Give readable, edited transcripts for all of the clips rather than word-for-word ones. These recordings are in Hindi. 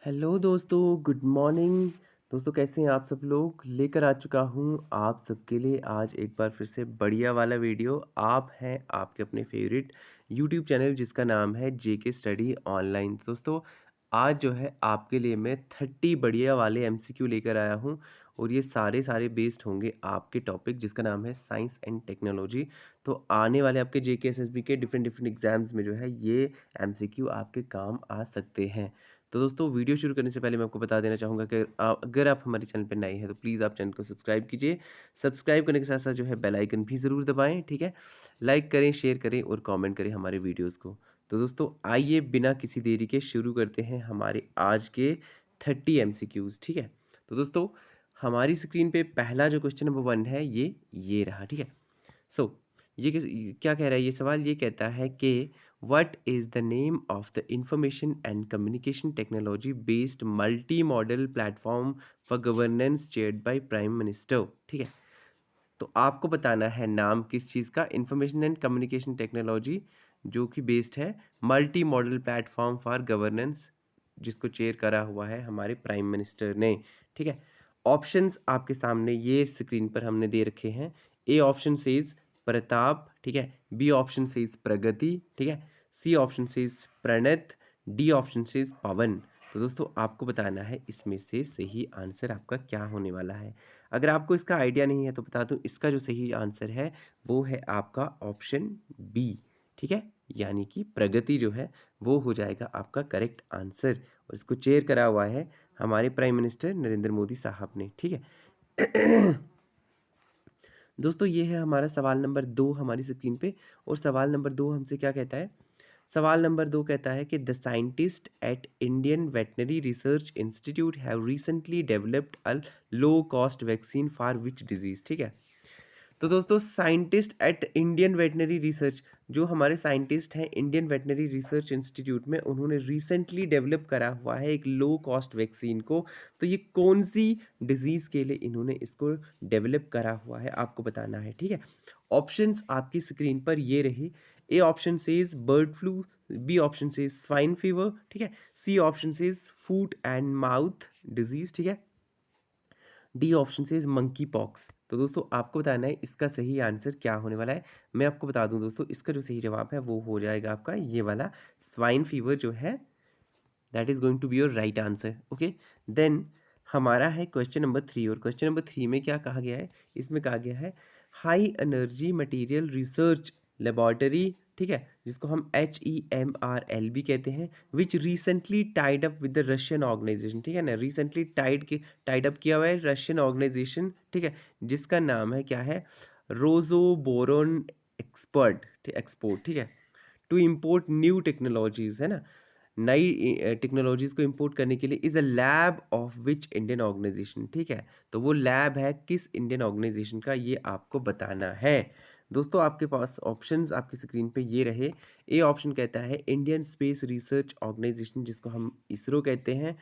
हेलो दोस्तों, गुड मॉर्निंग। दोस्तों कैसे हैं आप सब लोग? लेकर आ चुका हूँ आप सबके लिए आज एक बार फिर से बढ़िया वाला वीडियो। आप हैं आपके अपने फेवरेट यूट्यूब चैनल जिसका नाम है जेके स्टडी ऑनलाइन। दोस्तों आज जो है आपके लिए मैं 30 बढ़िया वाले एमसीक्यू लेकर आया हूँ और ये सारे बेस्ड होंगे आपके टॉपिक जिसका नाम है साइंस एंड टेक्नोलॉजी। तो आने वाले आपके जेके एसएसबी के डिफरेंट डिफरेंट एग्जाम्स में जो है ये एमसीक्यू आपके काम आ सकते हैं। तो दोस्तों वीडियो शुरू करने से पहले मैं आपको बता देना चाहूँगा कि अगर आप हमारे चैनल पर नए हैं तो प्लीज़ आप चैनल को सब्सक्राइब कीजिए। सब्सक्राइब करने के साथ साथ जो है बेल आइकन भी ज़रूर दबाएं, ठीक है। लाइक करें, शेयर करें और कमेंट करें हमारे वीडियोस को। तो दोस्तों आइए बिना किसी देरी के शुरू करते हैं हमारे आज के 30 एमसीक्यूज़, ठीक है। तो दोस्तों हमारी स्क्रीन पे पहला जो क्वेश्चन नंबर 1 है ये रहा, ठीक है। सो क्या कह रहा है ये सवाल? ये कहता है कि what is the name of the information and communication technology based multi modal platform for governance chaired by prime minister, ठीक है। तो आपको बताना है नाम किस चीज़ का, इंफॉर्मेशन एंड कम्युनिकेशन टेक्नोलॉजी जो कि बेस्ड है multi modal platform for governance, जिसको चेयर करा हुआ है हमारे प्राइम मिनिस्टर ने, ठीक है। ऑप्शंस आपके सामने ये स्क्रीन पर हमने दे रखे हैं। ए ऑप्शन सेज प्रताप, ठीक है। बी ऑप्शन सेज प्रगति, ठीक है। C option says Pranat, D option says Pawan. तो दोस्तों आपको बताना है इसमें से सही आंसर आपका क्या होने वाला है। अगर आपको इसका आइडिया नहीं है तो बता दूं, इसका जो सही आंसर है वो है आपका ऑप्शन बी, ठीक है। यानी कि प्रगति जो है वो हो जाएगा आपका करेक्ट आंसर और इसको चेयर करा हुआ है हमारे प्राइम मिनिस्टर नरेंद्र मोदी साहब ने, ठीक है। दोस्तों ये है हमारा सवाल नंबर 2 हमारी स्क्रीन पे। और सवाल नंबर 2 हमसे क्या कहता है? सवाल नंबर 2 कहता है कि the scientist at Indian veterinary research institute have recently developed a low cost vaccine for which disease, ठीक है। तो दोस्तों scientist at Indian veterinary research, जो हमारे साइंटिस्ट हैं इंडियन वेटनरी रिसर्च इंस्टीट्यूट में, उन्होंने रिसेंटली डेवलप करा हुआ है एक लो कॉस्ट वैक्सीन को। तो ये कौन सी डिजीज़ के लिए इन्होंने इसको डेवलप करा हुआ है आपको बताना है, ठीक है। ऑप्शंस आपकी स्क्रीन पर ये रहे। A option says bird flu, B option says swine fever, ठीक है। C option says foot and mouth disease, ठीक है। D option says is monkeypox. तो दोस्तों आपको बताना है इसका सही आंसर क्या होने वाला है। मैं आपको बता दूं दोस्तों, इसका जो सही जवाब है वो हो जाएगा आपका ये वाला स्वाइन फीवर जो है, that is going to be your right answer, okay. Then हमारा है क्वेश्चन नंबर 3 और क्वेश्चन नंबर 3 में क्या कहा गया है? इसमें कहा गया है high energy material research laboratory, ठीक है, जिसको हम HEMRL भी कहते हैं, which recently tied up with the Russian organisation, ठीक है ना। रिसेंटली टाइड अप किया हुआ है रशियन ऑर्गेनाइजेशन, ठीक है, जिसका नाम है क्या है? रोजोबोरोन एक्सपोर्ट, ठीक है, टू इम्पोर्ट न्यू टेक्नोलॉजीज, है ना, नई टेक्नोलॉजीज को इंपोर्ट करने के लिए। Is a lab of which Indian organisation, ठीक है। तो वो लैब है किस इंडियन ऑर्गेनाइजेशन का, ये आपको बताना है। दोस्तों आपके पास ऑप्शंस आपकी स्क्रीन पे ये रहे। ए ऑप्शन कहता है इंडियन स्पेस रिसर्च ऑर्गेनाइजेशन, जिसको हम इसरो कहते हैं।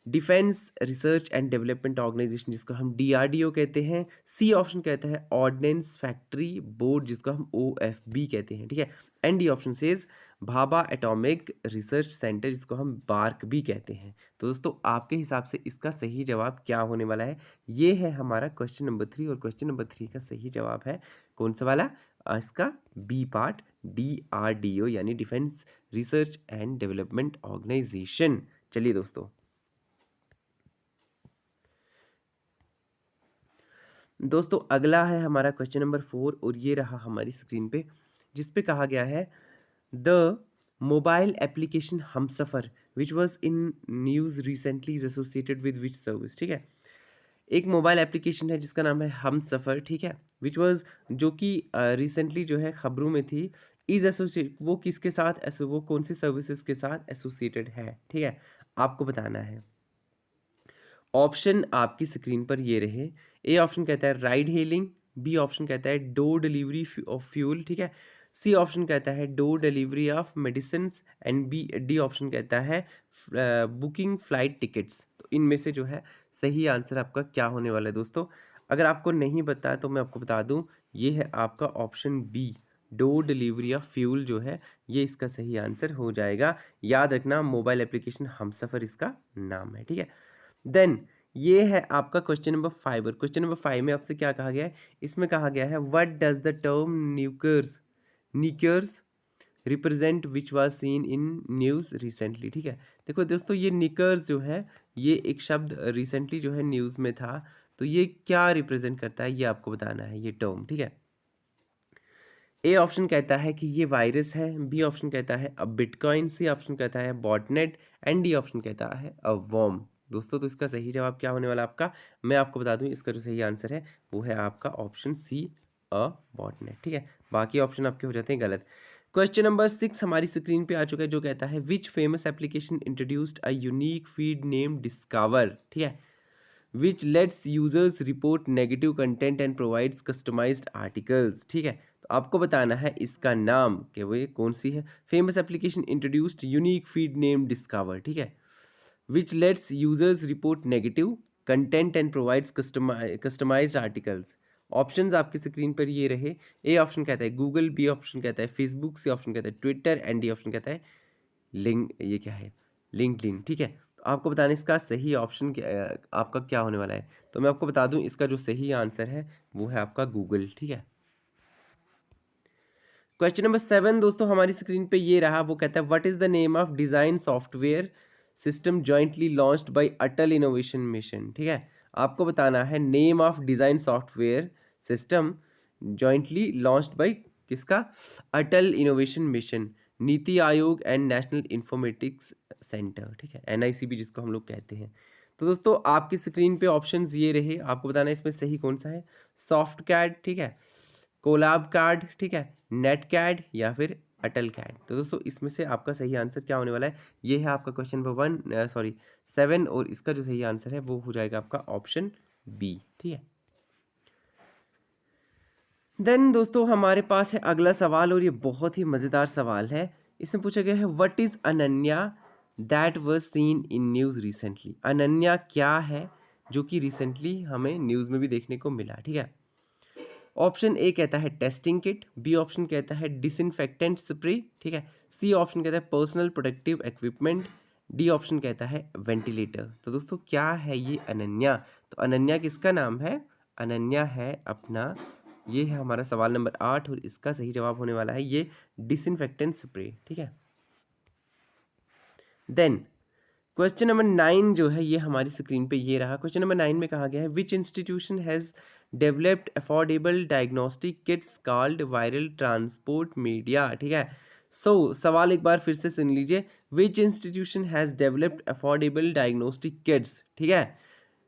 Defence research and development organisation, जिसको हम DRDO कहते हैं। सी ऑप्शन कहता है ऑर्डिनेंस फैक्ट्री बोर्ड, जिसको हम OFB कहते हैं, ठीक है। And D option says Bhabha atomic research centre, जिसको हम बार्क भी कहते हैं। तो दोस्तों आपके हिसाब से इसका सही जवाब क्या होने वाला है? ये है हमारा क्वेश्चन नंबर 3 और क्वेश्चन नंबर 3 का सही जवाब है कौन सा वाला? इसका बी पार्ट, DRDO यानी defence research and development organisation. चलिए दोस्तों अगला है हमारा क्वेश्चन नंबर 4 और ये रहा हमारी स्क्रीन पे, जिस पे कहा गया है the mobile application Humsafar which was in news recently is associated with which service, ठीक है। एक मोबाइल एप्लीकेशन है जिसका नाम है हमसफर, ठीक है, विच वॉज, जो कि रिसेंटली जो है खबरों में थी। इज एसोसिएट, वो किसके साथ, वो कौन सी सर्विसेज के साथ एसोसिएटेड है, ठीक है, आपको बताना है। ऑप्शन आपकी स्क्रीन पर ये रहे। ए ऑप्शन कहता है राइड हेलिंग, बी ऑप्शन कहता है डोर डिलीवरी ऑफ फ्यूल, ठीक है। सी ऑप्शन कहता है door delivery of medicine and D option कहता है बुकिंग फ्लाइट टिकट्स। तो इनमें से जो है सही आंसर आपका क्या होने वाला है दोस्तों? अगर आपको नहीं पता है तो मैं आपको बता दूं, ये है आपका ऑप्शन बी, डोर डिलीवरी या फ्यूल जो है ये इसका सही आंसर हो जाएगा। याद रखना मोबाइल एप्लीकेशन हमसफ़र इसका नाम है, ठीक है। देन ये है आपका क्वेश्चन नंबर 5 और क्वेश्चन नंबर 5 में आपसे क्या कहा गया है? इसमें कहा गया है what does the term knickers represent which was seen in news recently, ठीक है। देखो दोस्तों ये निकर्स जो है ये एक शब्द रिसेंटली जो है न्यूज़ में था, तो ये क्या रिप्रेजेंट करता है ये आपको बताना है ये टर्म, ठीक है। ए ऑप्शन कहता है कि ये वायरस है, बी ऑप्शन कहता है अ बिटकॉइन, सी ऑप्शन कहता है बॉटनेट एंड डी ऑप्शन कहता है अ वर्म। दोस्तों तो इसका सही जवाब क्या होने वाला आपका, मैं आपको बता दूं इसका जो सही आंसर है वो है आपका ऑप्शन सी अ बॉटनेट, ठीक है। बाकी ऑप्शन आपके हो जाते हैं गलत। क्वेश्चन नंबर 6 हमारी स्क्रीन पे आ चुका है जो कहता है which famous application introduced a unique feed name discover, ठीक है, which lets users report negative content and provides customized articles, ठीक है। तो आपको बताना है इसका नाम कि वो ये कौन सी है। Famous application introduced unique feed name discover, ठीक है, which lets users report negative content and provides customized articles। Options आपकी स्क्रीन पर ये रहे। ए ऑप्शन कहता है गूगल, बी ऑप्शन कहता है फेसबुक, सी ऑप्शन कहता है ट्विटर एंड डी ऑप्शन कहता है लिंक, ये क्या है, लिंक्डइन, ठीक है। तो आपको बताना इसका सही ऑप्शन आपका क्या होने वाला है। तो मैं आपको बता दूं इसका जो सही आंसर है वो है आपका गूगल, ठीक है। क्वेश्चन नंबर 7 दोस्तों हमारी स्क्रीन पे ये रहा, वो कहता है what is the name of design software system jointly launched by Atal innovation mission, ठीक है। आपको बताना है name of design software system jointly launched by किसका, अटल innovation mission, NITI Aayog and national informatics centre, ठीक है, एनआईसीबी जिसको हम लोग कहते हैं। तो दोस्तों आपकी स्क्रीन पे ऑप्शंस ये रहे, आपको बताना है इसमें सही कौन सा है। सॉफ्ट कैड, ठीक है, कोलाब कार्ड, ठीक है, नेट कैड या फिर अटल कैड। तो दोस्तों इसमें से आपका सही आंसर क्या होने वाला है, ये है आपका क्वेश्चन नंबर 7 और इसका जो सही आंसर है वो हो जाएगा आपका ऑप्शन बी, ठीक है। देन दोस्तों हमारे पास है अगला सवाल और ये बहुत ही मज़ेदार सवाल है। इसमें पूछा गया है what is Ananya that was seen in news recently. Ananya क्या है जो कि रिसेंटली हमें न्यूज़ में भी देखने को मिला, ठीक है। ऑप्शन ए कहता है टेस्टिंग किट, बी ऑप्शन कहता है डिसइंफेक्टेंट स्प्रे, ठीक है, सी ऑप्शन कहता है personal protective equipment, D option कहता है वेंटिलेटर। तो दोस्तों क्या है ये अनन्या, तो अनन्या किसका नाम है, अनन्या है अपना, ये है हमारा सवाल नंबर 8 और इसका सही जवाब होने वाला है ये डिसइंफेक्टेंट स्प्रे, ठीक है। देन क्वेश्चन नंबर 9 जो है ये हमारी स्क्रीन पे ये रहा। क्वेश्चन नंबर 9 में कहा गया है which institution has developed affordable diagnostic kits called viral transport media, ठीक है। सवाल एक बार फिर से सुन लीजिए, which institution has developed affordable diagnostic kits, ठीक है,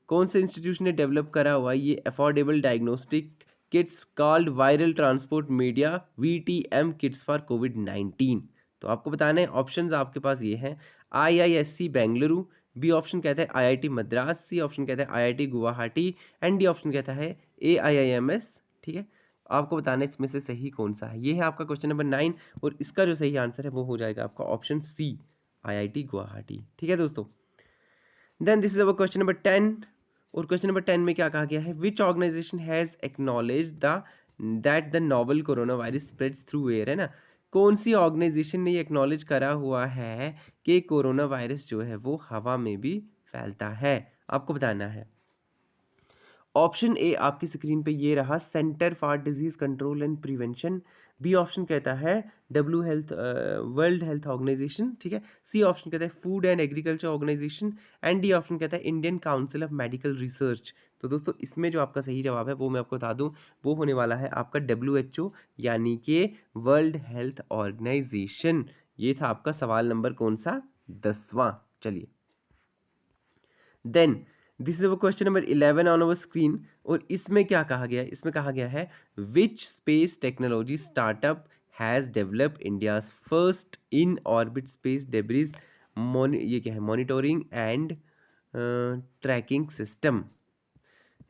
कौन से इंस्टीट्यूशन ने डेवलप करा हुआ है ये affordable diagnostic kits called viral transport media VTM kits for कोविड-19। तो आपको बताना है ऑप्शंस आपके पास ये हैं, आईआईएससी बेंगलुरु, बी ऑप्शन कहता है आईआईटी मद्रास, सी ऑप्शन कहता है IIT Guwahati and D option कहता है एआईआईएमएस, ठीक है। आपको बताना है इसमें से सही कौन सा है। ये है आपका क्वेश्चन नंबर 9 और इसका जो सही आंसर है वो हो जाएगा आपका ऑप्शन सी आईआईटी गुवाहाटी, ठीक है दोस्तों। Then this is our question number 10 और क्वेश्चन नंबर 10 में क्या कहा गया है which organisation has acknowledge the that the novel corona virus spreads through air, है ना, कौन सी ऑर्गेनाइजेशन ने ये एक्नॉलेज करा हुआ है कि कोरोना वायरस जो है वो हवा में भी फैलता है, आपको बताना है। ऑप्शन ए आपकी स्क्रीन पे ये रहा centre for disease control and prevention, B option कहता है W health world health organisation, ठीक है, सी ऑप्शन कहता है food and agriculture organisation and D option कहता है Indian council of medical research. तो दोस्तों इसमें जो आपका सही जवाब है वो मैं आपको बता दूं वो होने वाला है आपका WHO यानी कि वर्ल्ड हेल्थ ऑर्गेनाइजेशन। ये था आपका सवाल नंबर कौन सा, 10वां। चलिए then this is question number 11 on our screen और इसमें क्या कहा गया है, इसमें कहा गया है which space technology startup has develop India's first in orbit space debris ये क्या है मॉनिटरिंग एंड ट्रैकिंग सिस्टम।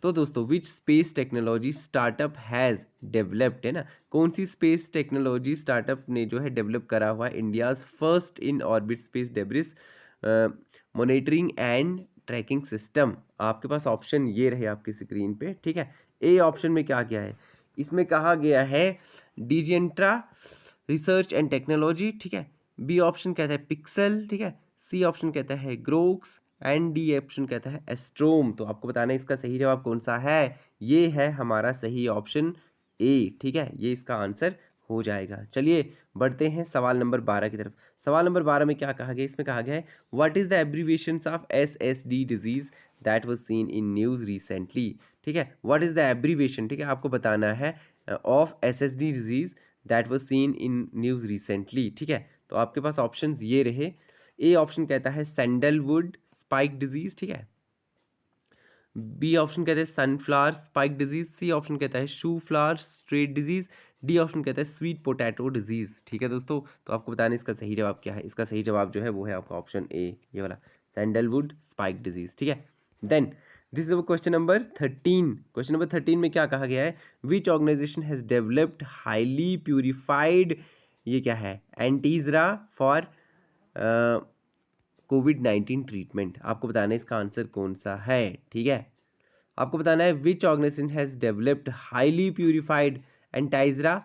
तो दोस्तों which space technology startup has developed, है ना, कौन सी स्पेस टेक्नोलॉजी स्टार्टअप ने जो है डेवलप करा हुआ है India's first in orbit space debris monitoring and tracking system. आपके पास ऑप्शन ये रहे आपकी स्क्रीन पे, ठीक है। ए ऑप्शन में क्या क्या है, इसमें कहा गया है डिजेंट्रा रिसर्च एंड टेक्नोलॉजी, ठीक है। बी ऑप्शन कहता है पिक्सल, ठीक है। सी ऑप्शन कहता है ग्रोक्स एंड डी ऑप्शन कहता है एस्ट्रोम। तो आपको बताना है इसका सही जवाब कौन सा है। ये है हमारा सही ऑप्शन ए, ठीक है। ये इसका आंसर हो जाएगा। चलिए बढ़ते हैं सवाल नंबर 12 की तरफ। सवाल नंबर 12 में क्या कहा गया, इसमें कहा गया है what is the abbreviations of SSD disease that was seen in news recently, ठीक है। व्हाट इज द एब्रीविएशन, ठीक है, आपको बताना है of SSD disease that was seen in news recently, ठीक है। तो आपके पास ऑप्शंस ये रहे। ए ऑप्शन कहता है सैंडलवुड स्पाइक डिजीज, ठीक है। बी ऑप्शन कहता है sunflower spike disease. C option कहता है shoe flower straight disease. D option कहता है स्वीट पोटैटो डिजीज, ठीक है दोस्तों। तो आपको बताना इसका सही जवाब क्या है। इसका सही जवाब जो है वो है आपका ऑप्शन ए, ये वाला सैंडलवुड स्पाइक डिजीज, ठीक है। Then this is question number 13। Question number 13 में क्या कहा गया है, which organisation has developed highly purified, ये क्या है, एंटीजरा फॉर कोविड-19 ट्रीटमेंट। आपको बताना है इसका आंसर कौन सा है, ठीक है। आपको बताना है which organisation has developed highly purified antisera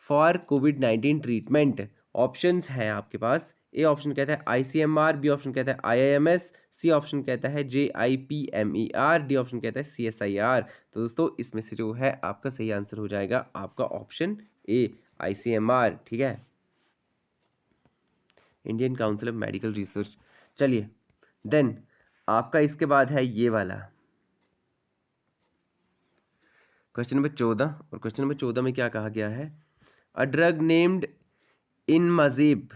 for कोविड-19 ट्रीटमेंट। ऑप्शंस हैं आपके पास। ए ऑप्शन कहता है आईसीएमआर, बी ऑप्शन कहता है आईआईएमएस, सी ऑप्शन कहता है जेआईपीएमईआर, डी ऑप्शन कहता है सीएसआईआर। तो दोस्तों इसमें से जो है आपका सही आंसर हो जाएगा आपका ऑप्शन ए, आईसीएमआर, ठीक है, Indian council of medical research. चलिए देन आपका इसके बाद है ये वाला क्वेश्चन नंबर 14। और क्वेश्चन नंबर 14 में क्या कहा गया है, a drug named Inmazeb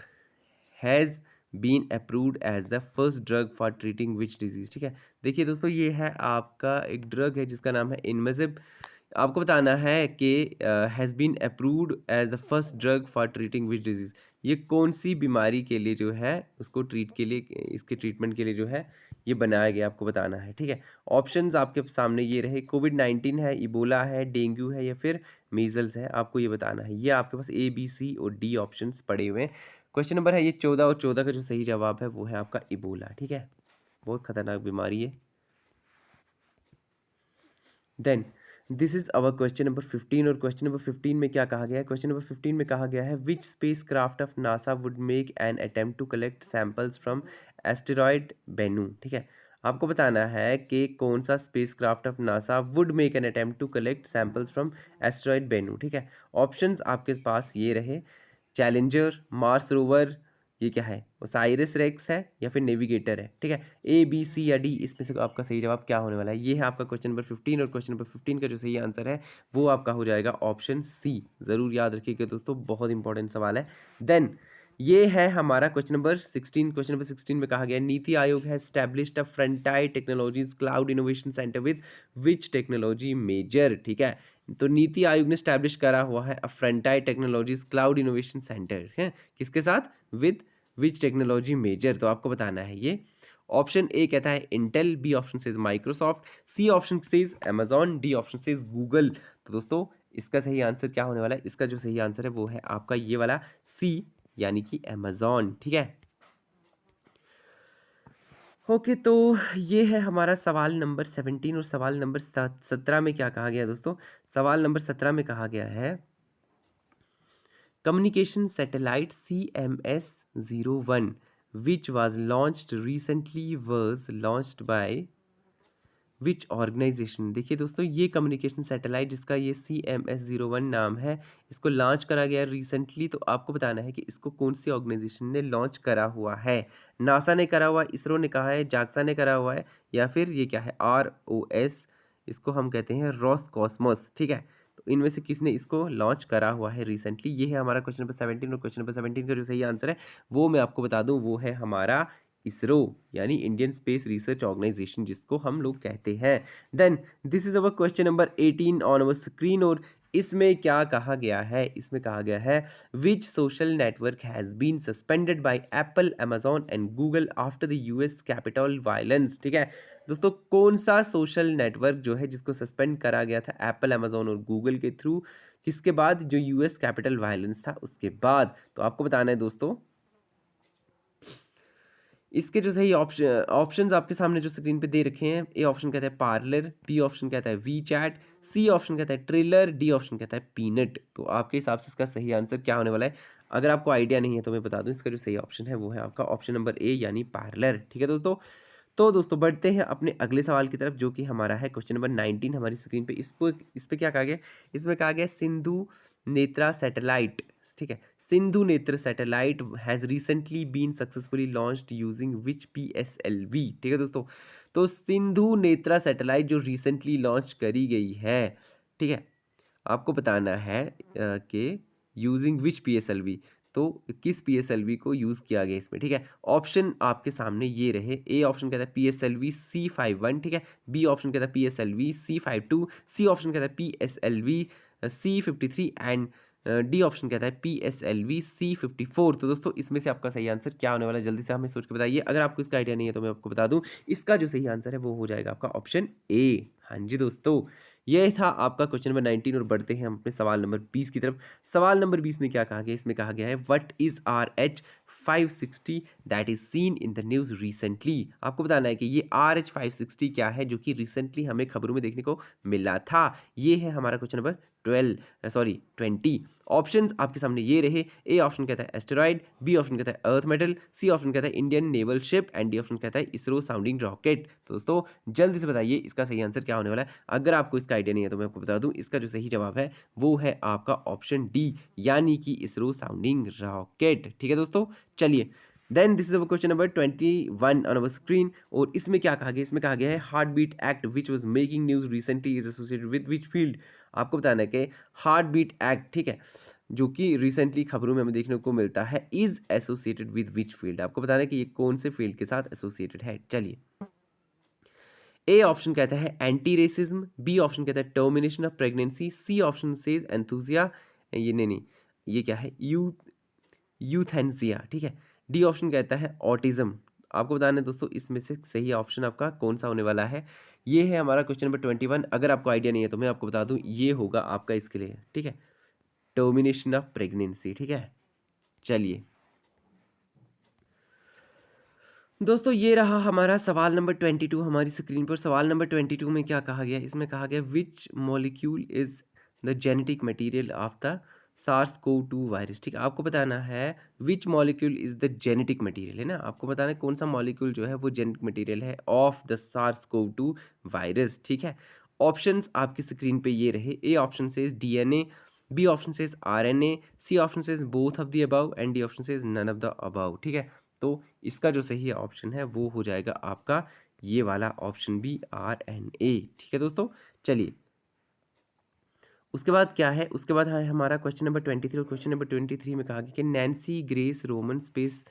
has been approved as the first drug for treating which disease, ठीक है। देखिए दोस्तों ये है आपका एक ड्रग है जिसका नाम है इनमज़ेब। आपको बताना है कि has been approved as the first drug for treating which disease. ये कौन सी बीमारी के लिए जो है उसको ट्रीट के लिए, इसके ट्रीटमेंट के लिए जो है ये बनाया गया, आपको बताना है, ठीक है। ऑप्शंस आपके सामने ये रहे, कोविड-19 है, इबोला है, डेंगू है या फिर मीजल्स है, आपको ये बताना है। ये आपके पास ए बी सी और डी ऑप्शंस पड़े हुए हैं। क्वेश्चन नंबर है ये 14 और 14 का जो सही जवाब है वो है आपका इबोला, ठीक है। बहुत खतरनाक बीमारी है। Then this is our question number 15। और क्वेश्चन नंबर 15 में क्या कहा गया है, क्वेश्चन नंबर 15 में कहा गया है which spacecraft of NASA would make an attempt to collect samples from asteroid Bennu, ठीक है। आपको बताना है कि कौन सा spacecraft of NASA would make an attempt to collect samples from asteroid Bennu, ठीक है। ऑप्शंस आपके पास ये रहे, चैलेंजर, मार्स रोवर, ये क्या है, ओसाइरिस रेक्स है या फिर नेविगेटर है, ठीक है। ए बी सी या डी, इसमें से आपका सही जवाब क्या होने वाला है। ये है आपका क्वेश्चन नंबर 15। और क्वेश्चन नंबर 15 का जो सही आंसर है वो आपका हो जाएगा ऑप्शन सी। ज़रूर याद रखिएगा दोस्तों, बहुत इंपॉर्टेंट सवाल है। देन ये है हमारा क्वेश्चन नंबर 16। क्वेश्चन नंबर 16 में कहा गया नीति आयोग है established a frontier technologies cloud innovation centre with which technology major, ठीक है। तो नीति आयोग ने स्टैब्लिश करा हुआ है a frontier technologies cloud innovation centre, है किसके साथ, विद विच टेक्नोलॉजी मेजर। तो आपको बताना है ये। ऑप्शन ए कहता है इंटेल, बी ऑप्शन से माइक्रोसॉफ्ट, सी ऑप्शन से अमेजॉन, डी ऑप्शन से गूगल। तो दोस्तों इसका सही आंसर क्या होने वाला है, इसका जो सही आंसर है वो है आपका ये वाला सी, यानी कि अमेजॉन, ठीक है। ओके तो ये है हमारा सवाल नंबर 17। और सवाल नंबर 17 में क्या कहा गया दोस्तों, सवाल नंबर 17 में कहा गया है communication satellite CMS-01 which was launched recently was launched by which organisation. देखिए दोस्तों ये कम्युनिकेशन सैटेलाइट जिसका ये CMS-01 नाम है, इसको लॉन्च करा गया रिसेंटली। तो आपको बताना है कि इसको कौन सी ऑर्गेनाइजेशन ने लॉन्च करा हुआ है। नासा ने करा हुआ है, इसरो ने कहा है, जाक्सा ने करा हुआ है, या फिर ये क्या है ROS, इसको हम कहते हैं रॉसकॉस्मोस, ठीक है। तो इनमें से किसने इसको लॉन्च करा हुआ है रिसेंटली। ये है हमारा क्वेश्चन नंबर 17। और क्वेश्चन नंबर 17 का जो सही आंसर है वो मैं आपको बता दूं, वो है हमारा इसरो, यानी इंडियन स्पेस रिसर्च ऑर्गेनाइजेशन जिसको हम लोग कहते हैं। Then this is our question number 18 on our screen. और इसमें क्या कहा गया है, इसमें कहा गया है which social network has been suspended by Apple, Amazon and Google after the US Capitol violence, ठीक है। दोस्तों कौन सा सोशल नेटवर्क जो है जिसको सस्पेंड करा गया था एप्पल, अमेजॉन और गूगल के थ्रू, किसके बाद, जो यूएस कैपिटल वायलेंस था उसके बाद। तो आपको बताना है दोस्तों इसके जो सही ऑप्शंस आपके सामने जो स्क्रीन पे दे रखे हैं, ए ऑप्शन कहता है पार्लर, बी ऑप्शन कहता है वी चैट, सी ऑप्शन कहता है ट्रेलर, डी ऑप्शन कहता है पीनट। तो आपके हिसाब से इसका सही आंसर क्या होने वाला है? अगर आपको आइडिया नहीं है तो मैं बता दूं, इसका जो सही ऑप्शन है वो है आपका ऑप्शन नंबर ए यानी पार्लर। ठीक है दोस्तों। तो दोस्तों बढ़ते हैं अपने अगले सवाल की तरफ, जो कि हमारा है क्वेश्चन नंबर 19 हमारी स्क्रीन पे। इस पे क्या कहा गया? इसमें कहा गया सिंधु नेत्रा सैटेलाइट। ठीक है, Sindhu Netra satellite has recently been successfully launched using which PSLV. ठीक है दोस्तों। तो सिंधु नेत्रा सैटेलाइट जो रिसेंटली लॉन्च करी गई है, ठीक है, आपको बताना है कि यूजिंग विच पीएसएलवी, तो किस पीएसएलवी को यूज़ किया गया इसमें। ठीक है, ऑप्शन आपके सामने ये रहे। ए ऑप्शन कहता है पीएसएलवी C51, ठीक है, बी ऑप्शन कहता है पीएसएलवी C52, सी ऑप्शन कहता है PSLV C53 and D option कहता है पीएसएलवी C54। तो दोस्तों इसमें से आपका सही आंसर क्या होने वाला है? जल्दी से हमें सोच के बताइए। अगर आपको इसका आइडिया नहीं है तो मैं आपको बता दूं, इसका जो सही आंसर है वो हो जाएगा आपका ऑप्शन ए। हाँ जी दोस्तों, ये था आपका क्वेश्चन नंबर 19 और बढ़ते हैं हम अपने सवाल नंबर 20 की तरफ। सवाल नंबर 20 में क्या कहा गया? इसमें कहा गया है what is RH560 that is seen in the news recently. आपको बताना है कि ये RH560 क्या है जो कि रिसेंटली हमें खबरों में देखने को मिला था। ये है हमारा क्वेश्चन नंबर 20। ऑप्शंस आपके सामने ये रहे। ए ऑप्शन कहता है एस्टेरॉइड, बी ऑप्शन कहता है अर्थ मेटल, सी ऑप्शन कहता है Indian naval ship and D option कहता है इसरो साउंडिंग रॉकेट। तो दोस्तों जल्दी से बताइए इसका सही आंसर क्या होने वाला है? अगर आपको इसका आइडिया नहीं है तो मैं आपको बता दूं, इसका जो सही जवाब है वो है आपका ऑप्शन डी यानी कि इसरो साउंडिंग रॉकेट। ठीक है दोस्तों, चलिए then this is our question number 21 on our screen. और इसमें क्या कहा गया? इसमें कहा गया है heart beat act which was making news recently is associated with which field. आपको बताना है कि हार्ट बीट एक्ट, ठीक है, जो कि रिसेंटली खबरों में हमें देखने को मिलता है, is associated with which field. आपको बताना है कि ये कौन से फील्ड के साथ एसोसिएटेड है। चलिए, ए ऑप्शन कहता है एंटी रेसिज्म, बी ऑप्शन कहता है termination of pregnancy, C option says एंथुजिया, ये नहीं, ये क्या है? यूथेनेसिया। ठीक है, डी ऑप्शन कहता है ऑटिज्म। आपको बताना है दोस्तों इसमें से सही ऑप्शन आपका कौन सा होने वाला है। ये है हमारा क्वेश्चन नंबर 21। अगर आपको आइडिया नहीं है तो मैं आपको बता दूं, ये होगा आपका इसके लिए, ठीक है, टर्मिनेशन ऑफ प्रेगनेंसी। ठीक है, चलिए दोस्तों ये रहा हमारा सवाल नंबर 22 हमारी स्क्रीन पर। सवाल नंबर 22 में क्या कहा गया? इसमें कहा गया which molecule is the genetic material of the SARS-CoV-2 virus. ठीक है, आपको बताना है which molecule is the genetic material, है ना। आपको बताना है कौन सा मॉलिक्यूल जो है वो जेनेटिक मटेरियल है ऑफ द SARS-CoV-2 वायरस। ठीक है, ऑप्शंस आपकी स्क्रीन पे ये रहे। ए ऑप्शन से DNA, बी ऑप्शन से RNA, सी ऑप्शन से both of the above and D option से नन ऑफ द अबव। ठीक है, तो इसका जो सही ऑप्शन है वो हो जाएगा आपका ये वाला ऑप्शन बी RNA। ठीक है दोस्तों, चलिए उसके बाद क्या है? उसके बाद है हमारा क्वेश्चन नंबर 23। और क्वेश्चन नंबर 23 में कहा गया कि Nancy grace Roman space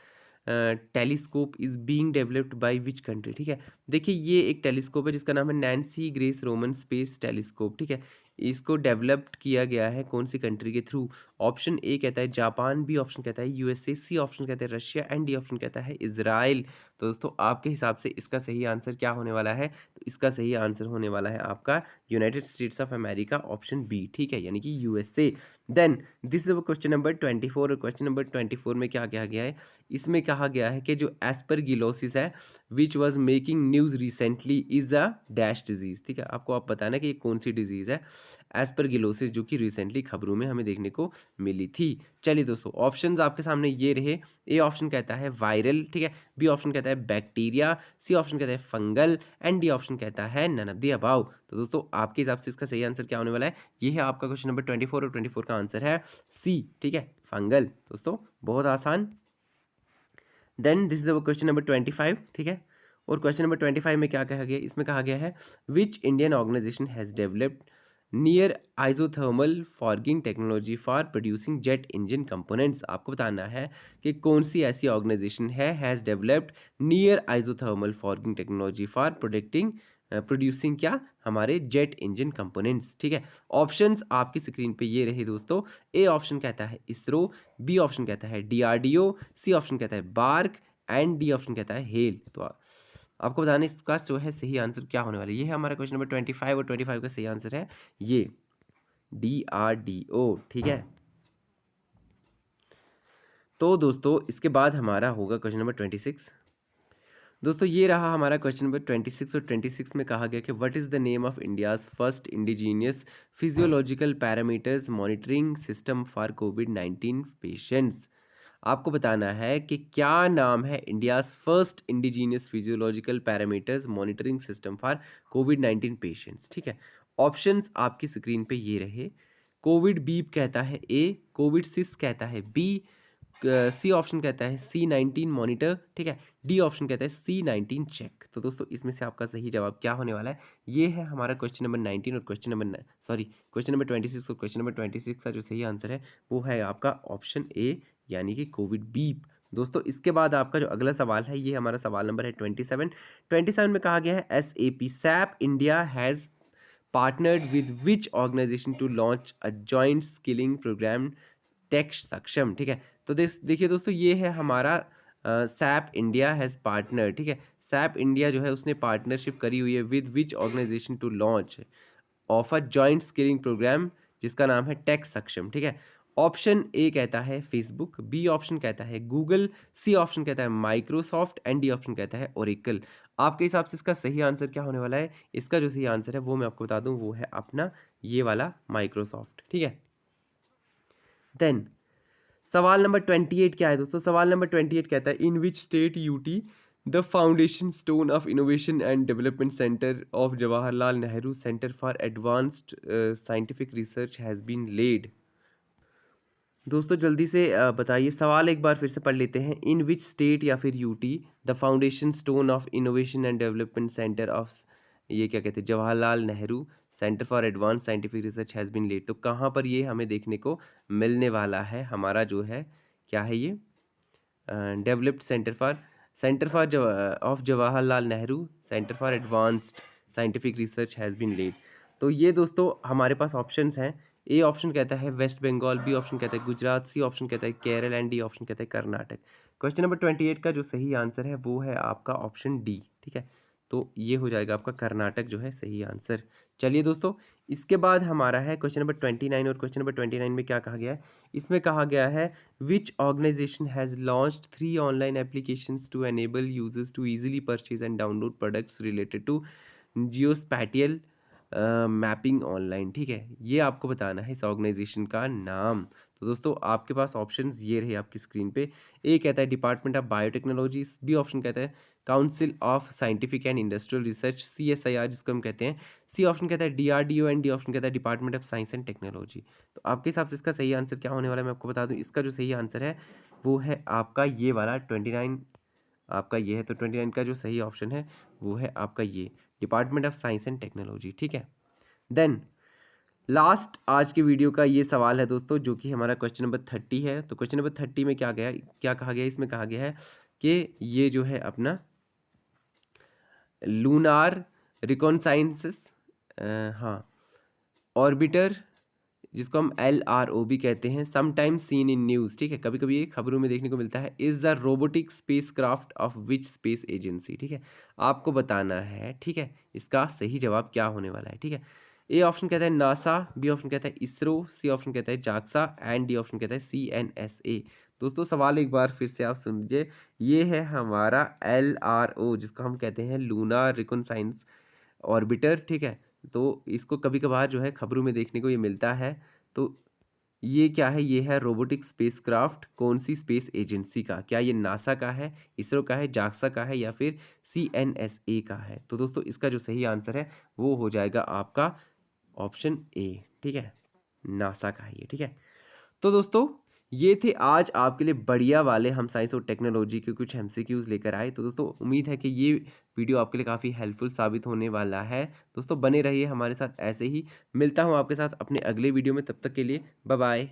telescope is being developed by which country. ठीक है, देखिए ये एक टेलीस्कोप है जिसका नाम है Nancy grace Roman space telescope. ठीक है, इसको डेवलप्ड किया गया है कौन सी कंट्री के थ्रू? ऑप्शन ए कहता है जापान, बी ऑप्शन कहता है USA, सी ऑप्शन कहता है रशिया एंड डी ऑप्शन कहता है इजराइल। तो दोस्तों आपके हिसाब से इसका सही आंसर क्या होने वाला है? तो इसका सही आंसर होने वाला है आपका United States of America, option B. ठीक है, यानी कि USA। Then this is question number 24। और क्वेश्चन नंबर 24 में क्या कहा गया है? इसमें कहा गया है कि जो एस्परगिलोसिस है विच was making news recently is a dash disease. ठीक है, आपको आप बताना कि ये कौन सी डिजीज है एस्परगिलोसिस जो कि रिसेंटली खबरों में हमें देखने को मिली थी। चलिए दोस्तों ऑप्शंस आपके सामने ये रहे। ए ऑप्शन कहता है वायरल, ठीक है, बी ऑप्शन कहता है बैक्टीरिया, सी ऑप्शन कहता है फंगल एंड डी ऑप्शन कहता है नन ऑफ द अबव। तो दोस्तों आपके हिसाब से इसका सही आंसर क्या होने वाला है? ये है आपका क्वेश्चन नंबर 24 और 24 का आंसर है सी। ठीक है, फंगल। दोस्तों बहुत आसान। Then this is our question number 25। ठीक है, और क्वेश्चन नंबर 25 में क्या कहा गया? इसमें कहा गया है which Indian organisation has developed near isothermal forging technology for producing jet engine components. आपको बताना है कि कौन सी ऐसी ऑर्गेनाइजेशन है has developed near isothermal forging technology for producing क्या? हमारे जेट इंजन कंपोनेंट्स। ठीक है, ऑप्शंस आपकी स्क्रीन पे ये रहे दोस्तों। ए ऑप्शन कहता है इसरो, बी ऑप्शन कहता है DRDO, सी ऑप्शन कहता है बार्क एंड डी ऑप्शन कहता है हेल। तो आपको बताना इसका जो है सही आंसर क्या होने वाला है। ये है हमारा क्वेश्चन नंबर 25 और 25 का सही आंसर है ये DRDO। ठीक है, तो दोस्तों इसके बाद हमारा होगा क्वेश्चन नंबर 26। दोस्तों ये रहा हमारा क्वेश्चन नंबर 26 और 26 में कहा गया कि what is the name of India's first indigenous physiological parameters monitoring system for covid patients. आपको बताना है कि क्या नाम है India's first indigenous physiological parameters monitoring system for covid patients, ठीक है। ऑप्शंस आपकी स्क्रीन पे ये रहे। कोविड बीप कहता है ए, कोविड सिस कहता है बी, सी ऑप्शन कहता है C-19 मॉनिटर, ठीक है। डी ऑप्शन कहता है C-19 चेक। तो दोस्तों इसमें से आपका सही जवाब क्या होने वाला है? ये है हमारा क्वेश्चन नंबर 19 और क्वेश्चन नंबर 26 और क्वेश्चन नंबर 26 का जो सही आंसर है वो है आपका ऑप्शन ए, यानी कि कोविड बीप। दोस्तों इसके बाद आपका जो अगला सवाल है ये हमारा सवाल नंबर है 27 में कहा गया है SAP SAP India has partnered with which organization to launch a joint skilling program tech Saksham, ठीक है। तो देखिए दोस्तों ये है हमारा सैप इंडिया हैज़ पार्टनर, ठीक है। सैप इंडिया जो है उसने पार्टनरशिप करी हुई है with which organisation to launch of a joint skilling program जिसका नाम है टेक सक्षम, ठीक है। ऑप्शन ए कहता है फेसबुक, बी ऑप्शन कहता है गूगल, सी ऑप्शन कहता है माइक्रोसॉफ्ट एंड डी ऑप्शन कहता है ओरेकल। आपके हिसाब से इसका सही आंसर क्या होने वाला है? इसका जो सही आंसर है वो मैं आपको बता दूं, वो है अपना ये वाला माइक्रोसॉफ्ट, ठीक है। देन सवाल नंबर 28 क्या है दोस्तों? सवाल नंबर 28 कहता है in which state UT the foundation stone of innovation and development centre of Jawaharlal Nehru centre for advanced scientific research has been laid. दोस्तों जल्दी से बताइए, सवाल एक बार फिर से पढ़ लेते हैं। इन विच स्टेट या फिर UT the foundation stone of innovation and development centre of, ये क्या कहते हैं, Jawaharlal Nehru centre for advance scientific research has been laid. तो कहाँ पर ये हमें देखने को मिलने वाला है? हमारा जो है क्या है ये, developed centre for of Jawaharlal Nehru centre for advanced scientific research has been laid. तो ये दोस्तों हमारे पास ऑप्शंस हैं। ए ऑप्शन कहता है वेस्ट बंगाल, बी ऑप्शन कहता है गुजरात, सी ऑप्शन कहता है केरल एंड डी ऑप्शन कहता है कर्नाटक। क्वेश्चन नंबर 28 का जो सही आंसर है वो है आपका ऑप्शन डी, ठीक है। तो ये हो जाएगा आपका कर्नाटक जो है सही आंसर। चलिए दोस्तों इसके बाद हमारा है क्वेश्चन नंबर 29 और क्वेश्चन नंबर 29 में क्या कहा गया है? इसमें कहा गया है which organization has launched 3 online applications to enable users to easily purchase and download products related to geospatial mapping online, ठीक है। ये आपको बताना है इस ऑर्गेनाइजेशन का नाम। तो दोस्तों आपके पास ऑप्शंस ये रहे आपकी स्क्रीन पे। ए कहता है department of biotechnology, B option कहता है council of scientific and industrial research CSIR जिसको हम कहते हैं, सी ऑप्शन कहता है DRDO एंड डी ऑप्शन कहता है department of science and technology. तो आपके हिसाब से इसका सही आंसर क्या होने वाला है मैं आपको बता दूं। इसका जो सही आंसर है वो है आपका ये वाला 29, आपका ये है। तो 29 का जो सही ऑप्शन है वो है आपका ये department of science and technology, ठीक है। देन लास्ट आज के वीडियो का ये सवाल है दोस्तों जो कि हमारा क्वेश्चन नंबर 30 है। तो क्वेश्चन नंबर 30 में क्या कहा गया? इसमें कहा गया है कि ये जो है अपना लूनार रिकॉनसाइंसिस, हाँ, ऑर्बिटर जिसको हम LRO भी कहते हैं, समटाइम्स सीन इन न्यूज़, ठीक है, कभी कभी ये खबरों में देखने को मिलता है, is the robotic space craft of which space agency, ठीक है। आपको बताना है, ठीक है, इसका सही जवाब क्या होने वाला है, ठीक है। ए ऑप्शन कहता है नासा, बी ऑप्शन कहता है इसरो, सी ऑप्शन कहता है जाक्सा एंड डी ऑप्शन कहता है CNSA। दोस्तों सवाल एक बार फिर से आप सुन लीजिए। ये है हमारा LRO जिसको हम कहते हैं लूनार रिकॉनसाइंस ऑर्बिटर, ठीक है। तो इसको कभी कभार जो है खबरों में देखने को ये मिलता है। तो ये क्या है? ये है रोबोटिक स्पेसक्राफ्ट कौन सी स्पेस एजेंसी का? क्या ये नासा का है, इसरो का है, जाक्सा का है या फिर CNSA का है? तो दोस्तों इसका जो सही आंसर है वो हो जाएगा आपका ऑप्शन ए, ठीक है, नासा का है ये, ठीक है। तो दोस्तों ये थे आज आपके लिए बढ़िया वाले हम साइंस और टेक्नोलॉजी के कुछ MCQs लेकर आए। तो दोस्तों उम्मीद है कि ये वीडियो आपके लिए काफ़ी हेल्पफुल साबित होने वाला है। दोस्तों बने रहिए हमारे साथ ऐसे ही। मिलता हूँ आपके साथ अपने अगले वीडियो में, तब तक के लिए बाय बाय।